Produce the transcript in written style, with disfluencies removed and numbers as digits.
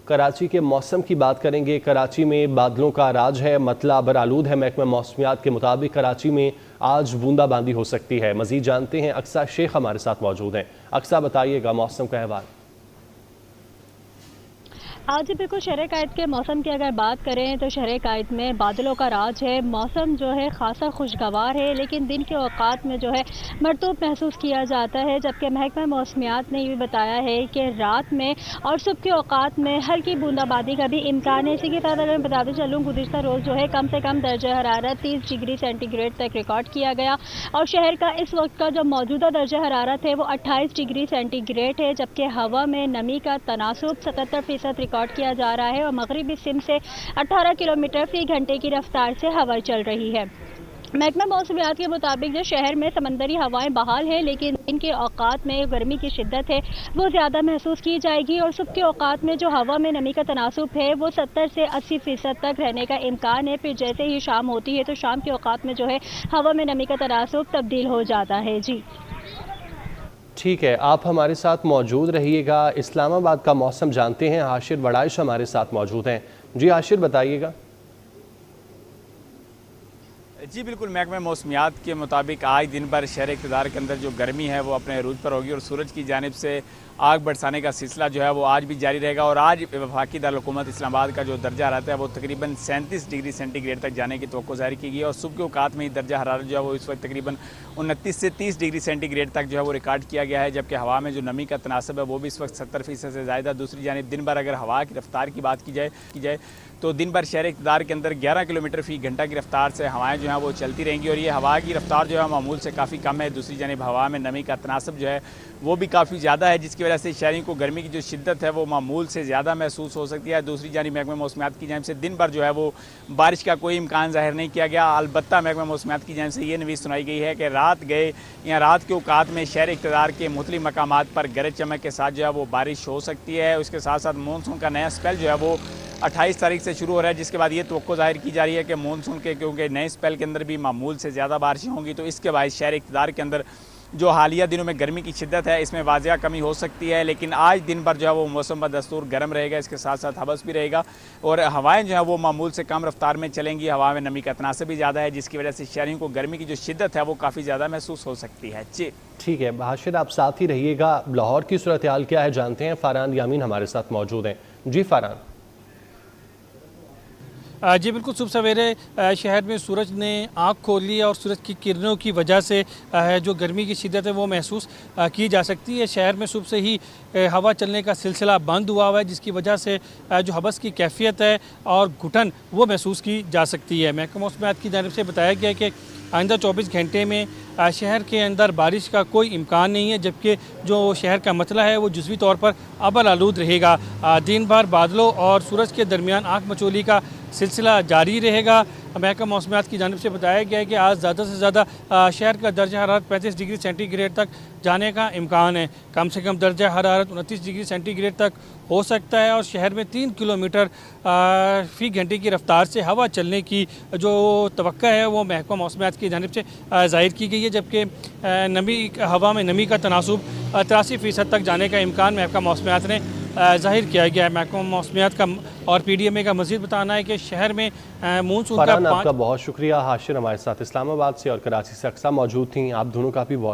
कराची के मौसम की बात करेंगे। कराची में बादलों का राज है, मतला बरालूद है। महकमा मौसमियात के मुताबिक कराची में आज बूंदाबांदी हो सकती है। मजीद जानते हैं, अक्सा शेख हमारे साथ मौजूद हैं। अक्सा, बताइएगा मौसम का अहवाल। आज बिल्कुल शहर कायद के मौसम की अगर बात करें तो शहर कायद में बादलों का राज है। मौसम जो है खासा खुशगवार है, लेकिन दिन के औकात में जो है मरतूब महसूस किया जाता है। जबकि महकमा मौसमियात ने ये बताया है कि रात में और सुबह के औकात में हल्की बूंदाबांदी का भी इम्कान है। इसी के साथ अगर मैं बताते चलूँ, गुज़िश्ता रोज़ जो है कम से कम दर्जा हरारत 30 डिग्री सेंटीग्रेड तक रिकॉर्ड किया गया और शहर का इस वक्त का जो मौजूदा दर्जा हरारत है वो 28 डिग्री सेंटीग्रेड है। जबकि हवा में नमी का तनासुब 77% रिकॉर्ड किया जा रहा है और मगरिबी सिम से 18 किलोमीटर फी घंटे की रफ्तार से हवा चल रही है। महकमा मौसमियात के मुताबिक जो शहर में समंदरी हवाएं बहाल है, लेकिन इनके औकात में गर्मी की शिद्दत है वो ज़्यादा महसूस की जाएगी और सुबह के औकात में जो हवा में नमी का तनासुब है वो 70 से 80% तक रहने का इम्कान है। फिर जैसे ही शाम होती है तो शाम के औकात में जो है हवा में नमी का तनासुब तब्दील हो जाता है। जी ठीक है, आप हमारे साथ मौजूद रहिएगा। इस्लामाबाद का मौसम जानते हैं, आशिर वड़ाइश हमारे साथ मौजूद हैं। जी आशिर, बताइएगा। जी बिल्कुल, महकमा मौसमियात के मुताबिक आज दिन भर शहर इक़्तिदार के अंदर जो गर्मी है वो अपने अरूज पर होगी और सूरज की जानिब से आग बरसाने का सिलसिला जो है वो आज भी जारी रहेगा। और आज वफाकी दारुल-हुकूमत इस्लामाबाद का जो दर्जा हरारत है वो तकरीबन 37 डिग्री सेंटीग्रेड तक जाने की तवक्को ज़ाहिर की गई है और सुबह के औकात में ही दर्जा हरारत जो है वो इस वक्त तकरीबन 29 से 30 डिग्री सेंटीग्रेड तक जो है वो रिकॉर्ड किया गया है। जबकि हवा में जो नमी का तनासब है वो भी इस वक्त 70% से ज़्यादा। दूसरी जानिब दिन भर अगर हवा की रफ्तार की बात की जाए तो दिन भर शहर इक़्तिदार के अंदर 11 किलोमीटर फी घंटा की रफ्तार से हवाएं जो हैं वो चलती रहेंगी और ये हवा की रफ्तार जो है मामूल से काफ़ी कम है। दूसरी जानिब हवा में नमी का तनासब जो है वो भी काफ़ी ज़्यादा है, जिसकी वजह से शहरियों को गर्मी की जो शिद्दत है वो मामूल से ज़्यादा महसूस हो सकती है। दूसरी जानिब महकमा मौसमियात की जानिब से दिन भर जो है वो बारिश का कोई इम्कान ज़ाहिर नहीं किया गया। अलबत्ता महकमा मौसमियात की जानिब से ये नवीस सुनाई गई है कि रात गए या रात के औकात में शहर इक़्तिदार के मुख्तलिफ मकामात पर गरज चमक के साथ जो है वो बारिश हो सकती है। उसके साथ साथ मानसून का नया स्पेल जो है वो 28 तारीख से शुरू हो रहा है, जिसके बाद ये तवक्को ज़ाहिर की जा रही है कि मानसून के क्योंकि नए स्पेल के अंदर भी मामूल से ज़्यादा बारिशें होंगी तो इसके बाद शहर इक़्तिदार के अंदर जो हालिया दिनों में गर्मी की शिद्दत है इसमें वाज़िया कमी हो सकती है। लेकिन आज दिन भर जो है वो मौसम बदस्तूर गर्म रहेगा, इसके साथ साथ हबस भी रहेगा और हवाएं जो है वो मामूल से कम रफ्तार में चलेंगी। हवा में नमी का तनासब भी ज़्यादा है, जिसकी वजह से शहरियों को गर्मी की जो शिद्दत है वो काफ़ी ज़्यादा महसूस हो सकती है। जी ठीक है आशिर, आप साथ ही रहिएगा। लाहौर की सूरत हाल क्या है जानते हैं, फ़रहान यामीन हमारे साथ मौजूद हैं। जी फ़रहान। जी बिल्कुल, सुबह सवेरे शहर में सूरज ने आँख खोल ली और सूरज की किरणों की वजह से जो गर्मी की शिद्दत है वो महसूस की जा सकती है। शहर में सुबह से ही हवा चलने का सिलसिला बंद हुआ है, जिसकी वजह से जो हबस की कैफियत है और घुटन वो महसूस की जा सकती है। महकमा मौसमियात की जानिब से बताया गया है कि आइंदा 24 घंटे में शहर के अंदर बारिश का कोई इम्कान नहीं है, जबकि जो शहर का मतला है वो जुज़वी तौर पर अबल आलूद रहेगा। दिन भर बादलों और सूरज के दरमियान आँख मचोली का सिलसिला जारी रहेगा। महकमा मौसमियात की जानिब से बताया गया है कि आज ज़्यादा से ज़्यादा शहर का दर्जा हरारत 35 डिग्री सेंटीग्रेड तक जाने का इम्कान है। कम से कम दर्जा हरारत 29 डिग्री सेंटीग्रेड तक हो सकता है और शहर में 3 किलोमीटर फ़ी घंटे की रफ्तार से हवा चलने की जो तवक्को है वो महकमा मौसमियात की जानिब से ज़ाहिर की गई है। जबकि हवा में नमी का तनासुब 83% तक जाने का इम्कान महकमा मौसमियात ने ज़ाहिर किया गया है। महकमा मौसमियात का और PDMA का मज़ीद बताना है कि शहर में मानसून का आपका बहुत शुक्रिया। हाशिर हमारे साथ इस्लामाबाद से और कराची से अक्सा मौजूद थी। आप दोनों का भी बहुत